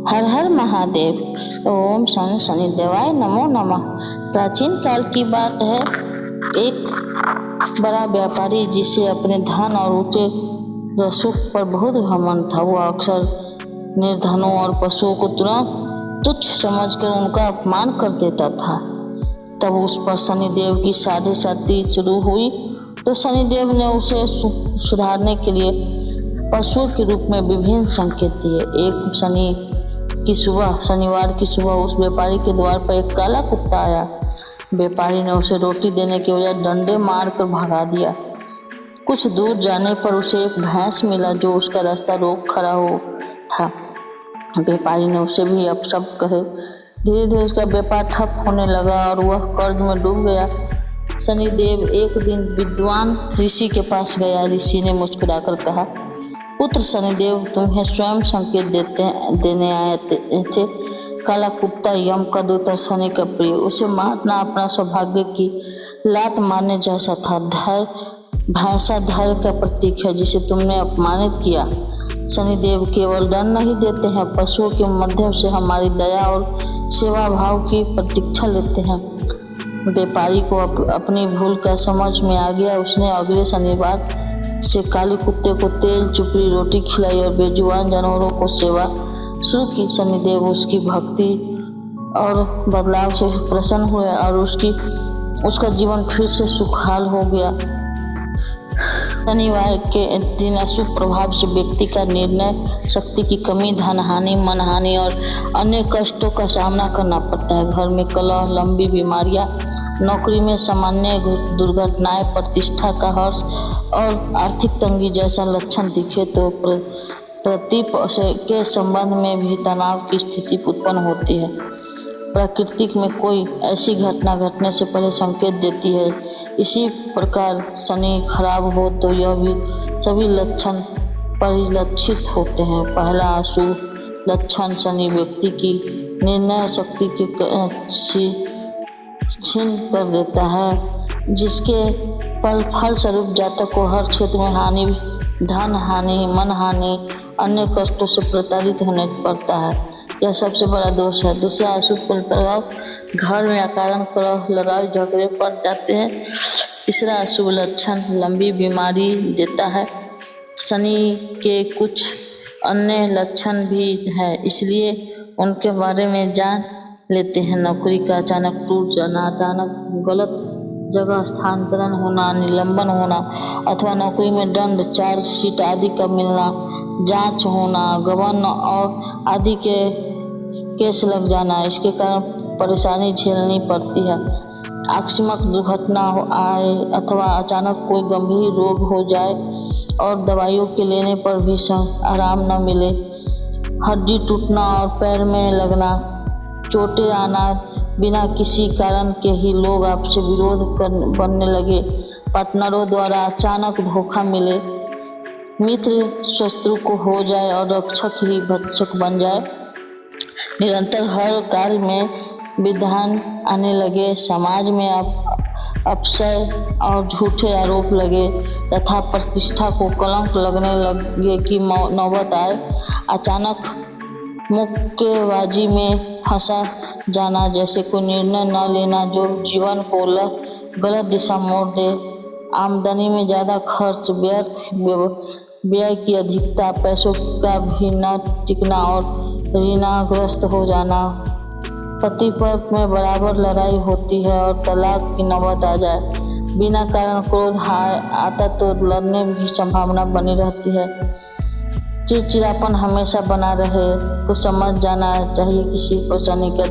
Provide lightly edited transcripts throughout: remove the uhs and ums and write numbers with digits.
हर हर महादेव। ओम शनि शनिदेवाय नमो नमः। प्राचीन काल की बात है। एक बड़ा व्यापारी जिसे अपने धन और ऊंचे रसूख पर बहुत घमंड था, वह अक्सर निर्धनों और पशुओं को तुरंत तुच्छ समझकर उनका अपमान कर देता था। तब उस पर शनिदेव की साढ़े साती शुरू हुई तो शनिदेव ने उसे सुधारने के लिए पशुओं के रूप में विभिन्न संकेत दिए। एक शनिवार की सुबह उस व्यापारी के द्वार पर एक काला कुत्ता आया। व्यापारी ने उसे रोटी देने के बजाय डंडे मारकर भगा दिया। कुछ दूर जाने पर उसे एक भैंस मिला जो उसका रास्ता रोक खड़ा हो था। व्यापारी ने उसे भी अपशब्द कहे। धीरे धीरे उसका व्यापार ठप होने लगा और वह कर्ज में डूब गया। शनिदेव एक दिन विद्वान ऋषि के पास गया। ऋषि ने मुस्कुराकर कहा, पुत्र शनिदेव, तुम्हें स्वयं संकेत देने आए थे। काला कुत्ता यम का दूत और शनि का प्रिय, उसे मारना अपना सौभाग्य की लात मारने जैसा था। भैंसा धैर्य का प्रतीक है जिसे तुमने अपमानित किया। शनिदेव केवल दंड नहीं देते हैं, पशुओं के माध्यम से हमारी दया और सेवा भाव की प्रतीक्षा लेते हैं। व्यापारी को अपनी भूल का समझ में आ गया। उसने अगले शनिवार से काले कुत्ते को तेल चुपड़ी रोटी खिलाई और बेजुबान जानवरों को सेवा शुरू की। शनिदेव उसकी भक्ति और बदलाव से प्रसन्न हुए और उसका जीवन फिर से सुखहाल हो गया। शनिवार के दिन अशुभ प्रभाव से व्यक्ति का निर्णय शक्ति की कमी, धन हानि, मन हानि और अन्य कष्टों का सामना करना पड़ता है। घर में कलह, लंबी बीमारियां, नौकरी में सामान्य दुर्घटनाएं, प्रतिष्ठा का हर्ष और आर्थिक तंगी जैसा लक्षण दिखे तो प्रतीप के संबंध में भी तनाव की स्थिति उत्पन्न होती है। प्रकृति में कोई ऐसी घटना घटने से पहले संकेत देती है। इसी प्रकार शनि खराब हो तो यह भी सभी लक्षण परिलक्षित होते हैं। पहला अशुभ लक्षण, शनि व्यक्ति की निर्णय शक्ति की छीन कर देता है, जिसके फल स्वरूप जातक को हर क्षेत्र में हानि, धन हानि, मन हानि, अन्य कष्टों से प्रताड़ित होने पड़ता है। यह सबसे बड़ा दोष है। दूसरा अशुभ प्रभाव, घर में अकारण कलह, लड़ाई झगड़े पड़ जाते हैं। तीसरा अशुभ लक्षण, लंबी बीमारी देता है। शनि के कुछ अन्य लक्षण भी है, इसलिए उनके बारे में जान लेते हैं। नौकरी का अचानक टूट जाना, अचानक गलत जगह स्थानांतरण होना, निलंबन होना अथवा नौकरी में दंड, चार्जशीट आदि का मिलना, जांच होना, गबन और आदि के केस लग जाना, इसके कारण परेशानी झेलनी पड़ती है। आकस्मिक दुर्घटना आए अथवा अचानक कोई गंभीर रोग हो जाए और दवाइयों के लेने पर भी आराम न मिले, हड्डी टूटना और पैर में लगना, चोटें आना, बिना किसी कारण के ही लोग आपसे विरोध बनने लगे, पार्टनरों द्वारा अचानक धोखा मिले, मित्र शत्रु को हो जाए और रक्षक ही भक्षक बन जाए, निरंतर हर कार्य में विधान आने लगे, समाज में अपशय और झूठे आरोप लगे तथा प्रतिष्ठा को कलंक लगने लगे की नौबत आए, अचानक मुक्केबाजी में फंसा जाना, जैसे कोई निर्णय न लेना जो जीवन को गलत दिशा मोड़ दे, आमदनी में ज़्यादा खर्च, व्यर्थ व्यय की अधिकता, पैसों का भी न टिकना और ऋणाग्रस्त हो जाना, पति पत्नी में बराबर लड़ाई होती है और तलाक की नौबत आ जाए, बिना कारण क्रोध आता तो लड़ने की संभावना बनी रहती है, चिड़चिड़ापन हमेशा बना रहे तो समझ जाना चाहिए किसी पर शनि का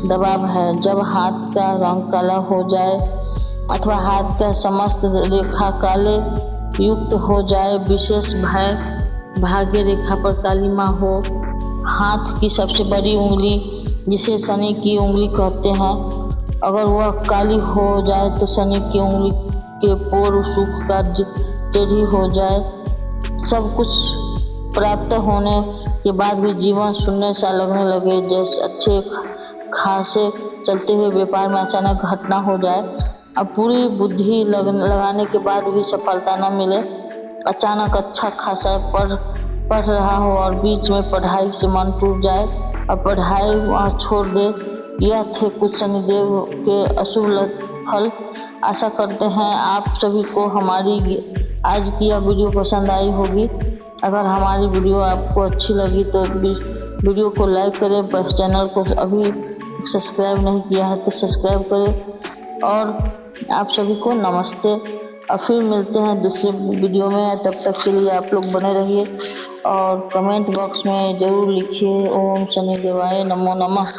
दबाव है। जब हाथ का रंग काला हो जाए अथवा हाथ का समस्त रेखा काले युक्त हो जाए, विशेष भाग्य रेखा पर कालिमा हो, हाथ की सबसे बड़ी उंगली जिसे शनि की उंगली कहते हैं, अगर वह काली हो जाए तो शनि की उंगली के पोर सूख कर टेढ़ी हो जाए, सब कुछ प्राप्त होने के बाद भी जीवन शून्य सा लगने लगे, जैसे अच्छे खासे चलते हुए व्यापार में अचानक घटना हो जाए, अब पूरी बुद्धि लगाने के बाद भी सफलता न मिले, अचानक अच्छा खासा पढ़ रहा हो और बीच में पढ़ाई से मन टूट जाए और पढ़ाई वहाँ छोड़ दे। यह थे कुछ शनिदेव के अशुभ फल। आशा करते हैं आप सभी को हमारी आज की यह वीडियो पसंद आई होगी। अगर हमारी वीडियो आपको अच्छी लगी तो वीडियो को लाइक करें, बस चैनल को अभी सब्सक्राइब नहीं किया है तो सब्सक्राइब करें। और आप सभी को नमस्ते, और फिर मिलते हैं दूसरे वीडियो में। तब तक के लिए आप लोग बने रहिए और कमेंट बॉक्स में ज़रूर लिखिए ओम शनिदेवाय नमो नमः।